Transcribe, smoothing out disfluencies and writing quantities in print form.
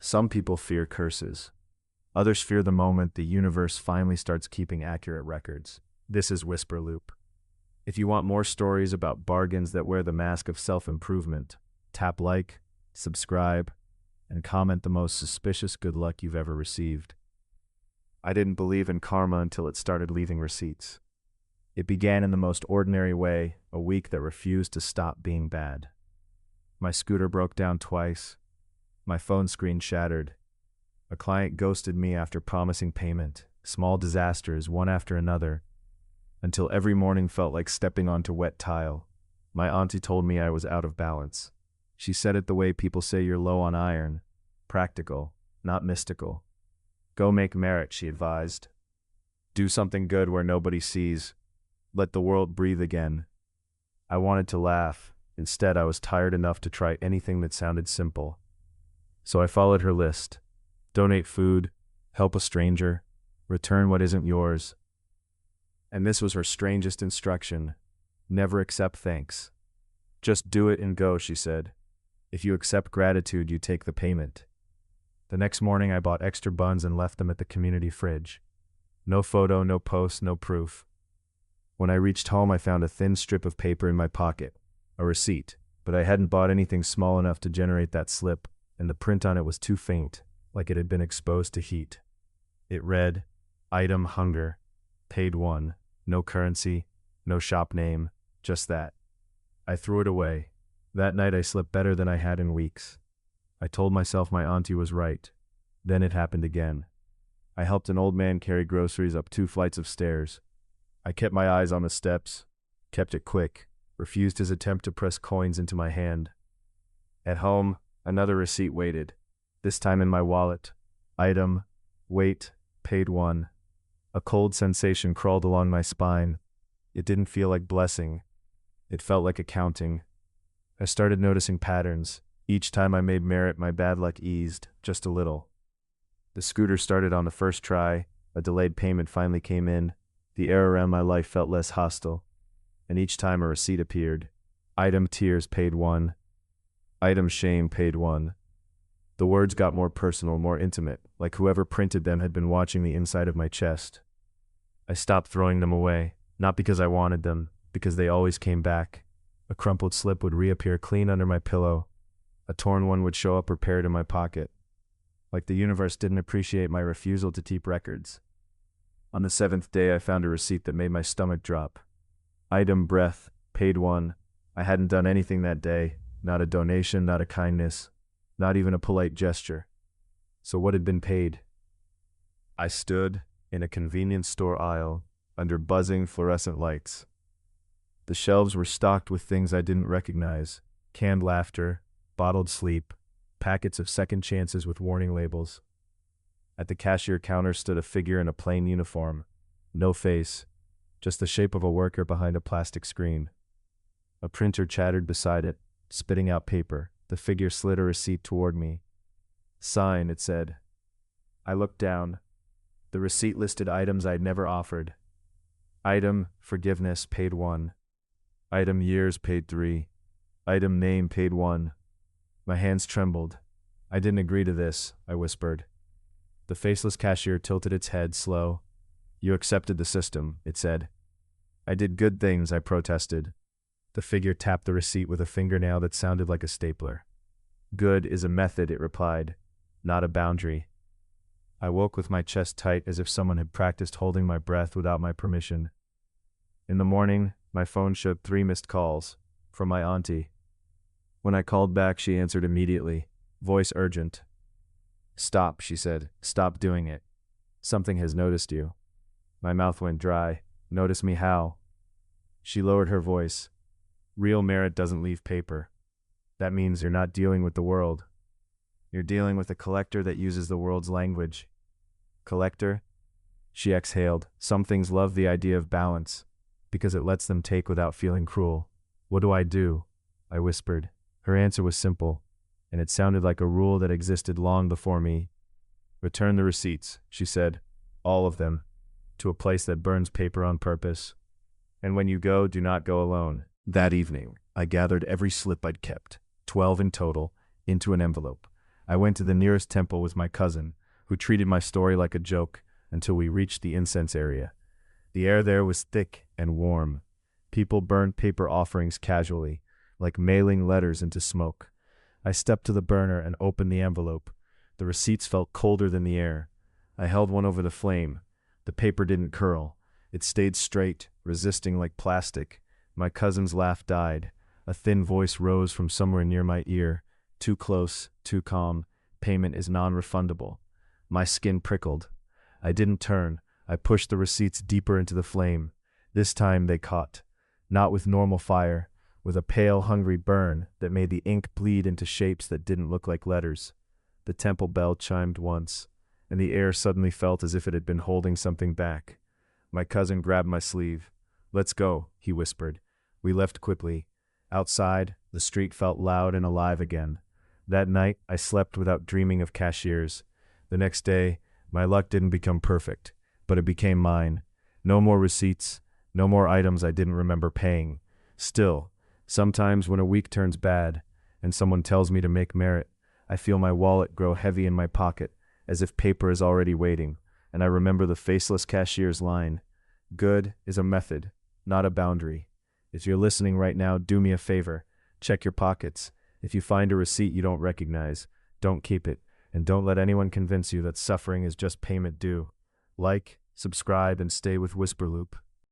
Some people fear curses. Others fear the moment the universe finally starts keeping accurate records. This is Whisper Loop. If you want more stories about bargains that wear the mask of self-improvement, tap like, subscribe, and comment the most suspicious good luck you've ever received. I didn't believe in karma until it started leaving receipts. It began in the most ordinary way, a week that refused to stop being bad. My scooter broke down twice. My phone screen shattered. A client ghosted me after promising payment. Small disasters, one after another, until every morning felt like stepping onto wet tile. My auntie told me I was out of balance. She said it the way people say you're low on iron. Practical, not mystical. Go make merit, she advised. Do something good where nobody sees. Let the world breathe again. I wanted to laugh. Instead, I was tired enough to try anything that sounded simple. So I followed her list. Donate food, help a stranger, return what isn't yours. And this was her strangest instruction. Never accept thanks. Just do it and go, she said. If you accept gratitude, you take the payment. The next morning, I bought extra buns and left them at the community fridge. No photo, no post, no proof. When I reached home, I found a thin strip of paper in my pocket, a receipt, but I hadn't bought anything small enough to generate that slip, and the print on it was too faint, like it had been exposed to heat. It read, item hunger, paid 1, no currency, no shop name, just that. I threw it away. That night I slept better than I had in weeks. I told myself my auntie was right. Then it happened again. I helped an old man carry groceries up 2 flights of stairs. I kept my eyes on the steps, kept it quick, refused his attempt to press coins into my hand. At home, another receipt waited, this time in my wallet. Item, weight, paid 1. A cold sensation crawled along my spine. It didn't feel like blessing. It felt like accounting. I started noticing patterns. Each time I made merit, my bad luck eased, just a little. The scooter started on the first try. A delayed payment finally came in. The air around my life felt less hostile. And each time a receipt appeared. Item tears, paid 1. Item shame, paid 1. The words got more personal, more intimate, like whoever printed them had been watching the inside of my chest. I stopped throwing them away, not because I wanted them, because they always came back. A crumpled slip would reappear clean under my pillow. A torn one would show up repaired in my pocket. Like the universe didn't appreciate my refusal to keep records. On the 7th day, I found a receipt that made my stomach drop. Item breath, paid 1. I hadn't done anything that day. Not a donation, not a kindness, not even a polite gesture. So what had been paid? I stood in a convenience store aisle under buzzing fluorescent lights. The shelves were stocked with things I didn't recognize. Canned laughter, bottled sleep, packets of second chances with warning labels. At the cashier counter stood a figure in a plain uniform. No face, just the shape of a worker behind a plastic screen. A printer chattered beside it, spitting out paper. The figure slid a receipt toward me. Sign, it said. I looked down. The receipt listed items I'd never offered. Item, forgiveness, paid 1. Item, years, paid 3. Item, name, paid 1. My hands trembled. I didn't agree to this, I whispered. The faceless cashier tilted its head, slow. You accepted the system, it said. I did good things, I protested. The figure tapped the receipt with a fingernail that sounded like a stapler. Good is a method, it replied, not a boundary. I woke with my chest tight as if someone had practiced holding my breath without my permission. In the morning, my phone showed 3 missed calls, from my auntie. When I called back, she answered immediately, voice urgent. Stop, she said. Stop doing it. Something has noticed you. My mouth went dry. Notice me how? She lowered her voice. Real merit doesn't leave paper. That means you're not dealing with the world. You're dealing with a collector that uses the world's language. Collector? She exhaled. Some things love the idea of balance, because it lets them take without feeling cruel. What do? I whispered. Her answer was simple, and it sounded like a rule that existed long before me. Return the receipts, she said, all of them, to a place that burns paper on purpose. And when you go, do not go alone. That evening, I gathered every slip I'd kept, 12 in total, into an envelope. I went to the nearest temple with my cousin, who treated my story like a joke until we reached the incense area. The air there was thick and warm. People burned paper offerings casually, like mailing letters into smoke. I stepped to the burner and opened the envelope. The receipts felt colder than the air. I held one over the flame. The paper didn't curl. It stayed straight, resisting like plastic. My cousin's laugh died. A thin voice rose from somewhere near my ear. Too close, too calm. Payment is non-refundable. My skin prickled. I didn't turn. I pushed the receipts deeper into the flame. This time they caught. Not with normal fire, with a pale, hungry burn that made the ink bleed into shapes that didn't look like letters. The temple bell chimed once, and the air suddenly felt as if it had been holding something back. My cousin grabbed my sleeve. "Let's go," he whispered. We left quickly. Outside, the street felt loud and alive again. That night, I slept without dreaming of cashiers. The next day, my luck didn't become perfect, but it became mine. No more receipts, no more items I didn't remember paying. Still, sometimes when a week turns bad, and someone tells me to make merit, I feel my wallet grow heavy in my pocket, as if paper is already waiting, and I remember the faceless cashier's line, "Good is a method, not a boundary." If you're listening right now, do me a favor. Check your pockets. If you find a receipt you don't recognize, don't keep it, and don't let anyone convince you that suffering is just payment due. Like, subscribe, and stay with Whisperloop.